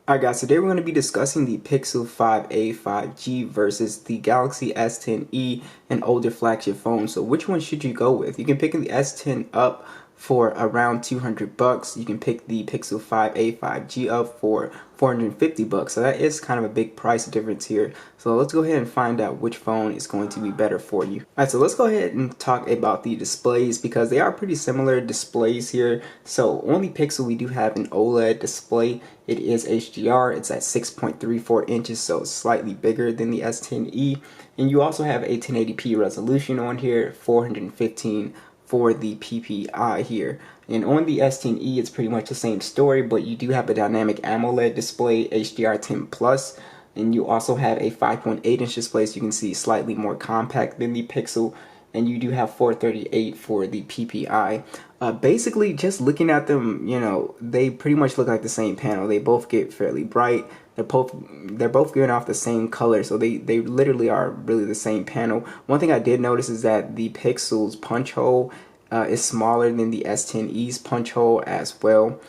Alright guys, today we're going to be discussing the Pixel 5a 5G versus the Galaxy S10e and older flagship phones. So which one should you go with? You can pick the S10 up for around 200 bucks. You can pick the Pixel 5a 5G up for 450 bucks. So that is kind of a big price difference here. So let's go ahead and find out which phone is going to be better for you. Alright, so let's go ahead and talk about the displays because they are pretty similar displays here. So on the Pixel we do have an OLED display. It is HDR, it's at 6.34 inches, so it's slightly bigger than the S10e. And you also have a 1080p resolution on here, 415 for the PPI here. And on the S10e, it's pretty much the same story, but you do have a dynamic AMOLED display, HDR10 Plus, and you also have a 5.8-inch display, so you can see slightly more compact than the Pixel. And you do have 438 for the PPI. Basically, just looking at them, you know, they pretty much look like the same panel. They both get fairly bright. They're both giving off the same color, so they literally are really the same panel. One thing I did notice is that the Pixel's punch hole is smaller than the S10e's punch hole as well.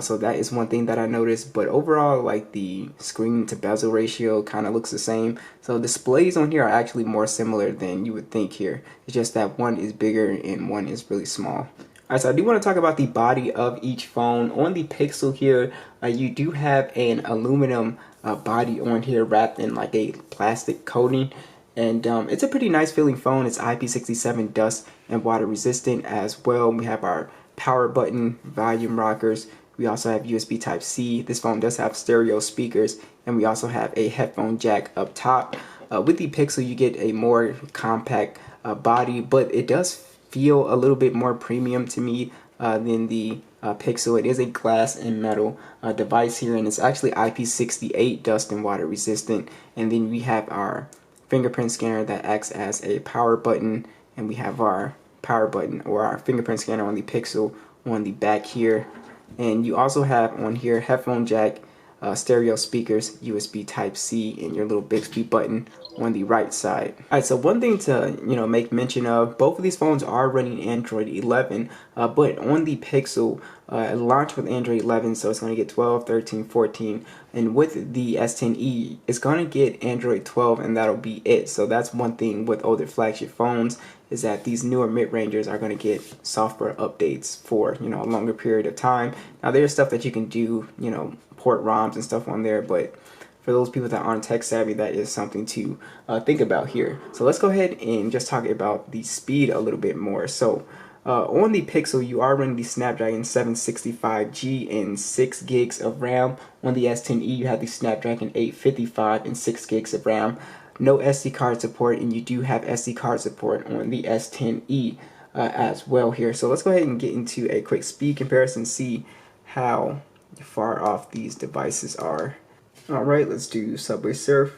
So that is one thing that I noticed, but overall, like, the screen to bezel ratio kind of looks the same. So displays on here are actually more similar than you would think here. It's just that one is bigger and one is really small. Alright, so I do want to talk about the body of each phone. On the Pixel here, you do have an aluminum body on here wrapped in like a plastic coating. And it's a pretty nice feeling phone. It's IP67 dust and water resistant as well. We have our power button, volume rockers. We also have USB Type-C. This phone does have stereo speakers, and we also have a headphone jack up top. With the Pixel, you get a more compact body, but it does feel a little bit more premium to me than the Pixel. It is a glass and metal device here, and it's actually IP68 dust and water resistant. And then we have our fingerprint scanner that acts as a power button, and we have our power button or our fingerprint scanner on the Pixel on the back here. And you also have on here headphone jack, stereo speakers, USB Type-C, and your little Bixby button on the right side. Alright, so one thing to make mention of, both of these phones are running Android 11, but on the Pixel, it launched with Android 11, so it's going to get 12, 13, 14, and with the S10e, it's going to get Android 12, and that'll be it. So that's one thing with older flagship phones, is that these newer mid-rangers are going to get software updates for a longer period of time. Now there's stuff that you can do, port ROMs and stuff on there, but for those people that aren't tech savvy, that is something to think about here. So let's go ahead and just talk about the speed a little bit more. So on the Pixel, you are running the Snapdragon 765G and 6 gigs of RAM. On the S10e, you have the Snapdragon 855 and 6 gigs of RAM. No SD card support, and you do have SD card support on the S10e as well here. So let's go ahead and get into a quick speed comparison, see how far off these devices are. Alright, let's do Subway Surf.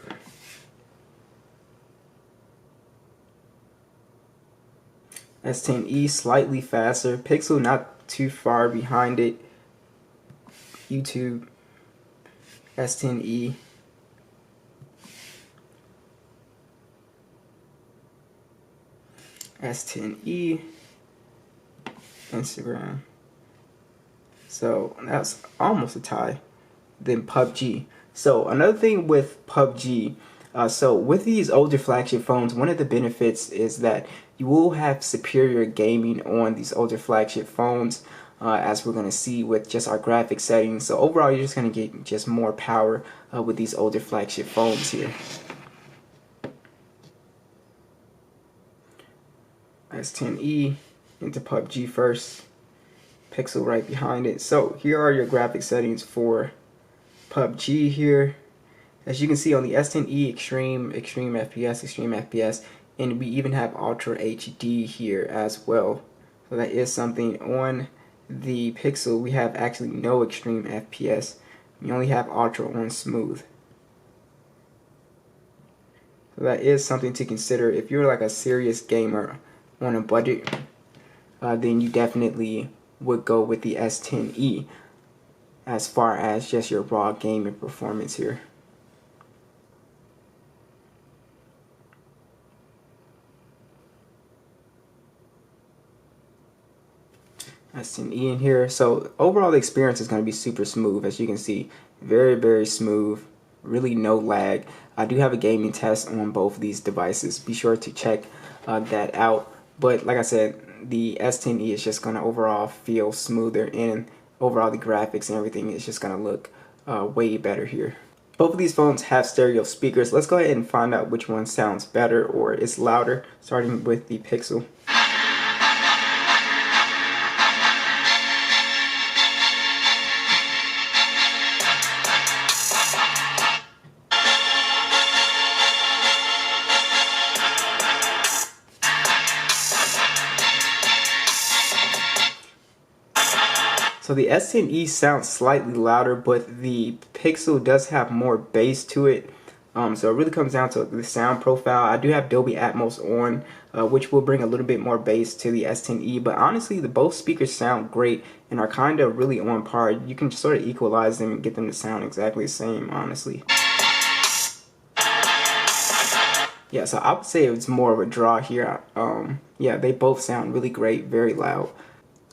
S10e slightly faster. Pixel not too far behind it. YouTube, S10e. S10e, Instagram. So that's almost a tie. Then PUBG. So another thing with PUBG, so with these older flagship phones, one of the benefits is that you will have superior gaming on these older flagship phones, as we're going to see with just our graphic settings. So overall, you're just going to get just more power with these older flagship phones here. S10e into PUBG first, Pixel right behind it. So here are your graphic settings for PUBG here. As you can see on the S10e, extreme FPS, and we even have Ultra HD here as well. So that is something. On the Pixel, we have actually no extreme FPS. We only have Ultra on smooth. So that is something to consider if you're like a serious gamer on a budget. Then you definitely would go with the S10e as far as just your raw gaming performance here. S10e in here. So overall the experience is going to be super smooth, as you can see. Very smooth, really no lag. I do have a gaming test on both of these devices. Be sure to check that out. But like I said, the S10e is just going to overall feel smoother, and overall the graphics and everything is just going to look way better here. Both of these phones have stereo speakers. Let's go ahead and find out which one sounds better or is louder, starting with the Pixel. So the S10e sounds slightly louder, but the Pixel does have more bass to it. So it really comes down to the sound profile. I do have Dolby Atmos on, which will bring a little bit more bass to the S10e. But honestly, both speakers sound great and are kind of really on par. You can sort of equalize them and get them to sound exactly the same, honestly. Yeah, so I would say it's more of a draw here. Yeah, they both sound really great, very loud.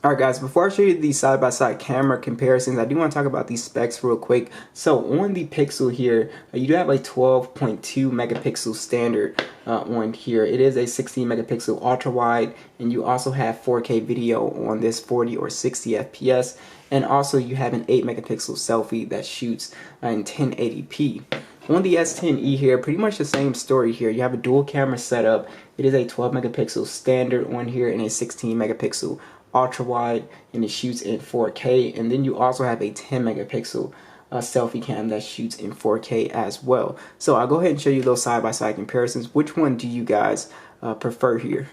Alright guys, before I show you these side-by-side camera comparisons, I do want to talk about these specs real quick. So on the Pixel here, you do have a 12.2 megapixel standard on here. It is a 16 megapixel ultra wide, and you also have 4K video on this 40 or 60 FPS, and also you have an 8 megapixel selfie that shoots in 1080p. On the S10e here, pretty much the same story here. You have a dual camera setup. It is a 12 megapixel standard on here and a 16 megapixel ultra wide, and it shoots in 4K. And then you also have a 10 megapixel selfie cam that shoots in 4K as well. So I'll go ahead and show you those side-by-side comparisons. Which one do you guys prefer here?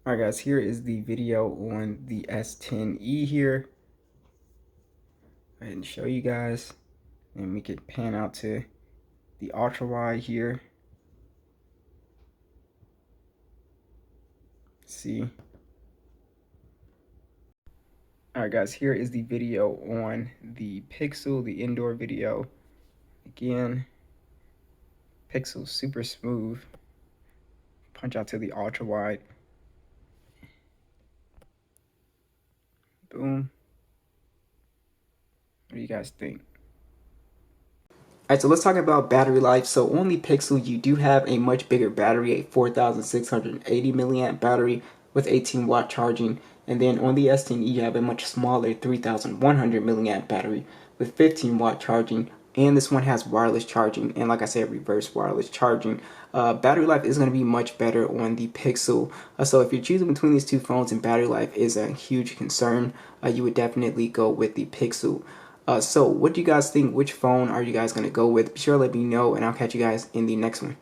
Alright guys, here is the video on the S10e here. Go ahead and show you guys, and we can pan out to the ultra wide here. See. Alright guys, here is the video on the Pixel, the indoor video. Again, Pixel super smooth. Punch out to the ultra wide. Boom. What do you guys think? Alright, so let's talk about battery life. So on the Pixel, you do have a much bigger battery, a 4,680 milliamp battery with 18 watt charging. And then on the S10e, you have a much smaller 3,100 milliamp battery with 15 watt charging. And this one has wireless charging, and like I said, reverse wireless charging. Battery life is going to be much better on the Pixel. So if you're choosing between these two phones and battery life is a huge concern, you would definitely go with the Pixel. So what do you guys think? Which phone are you guys going to go with? Be sure to let me know, and I'll catch you guys in the next one.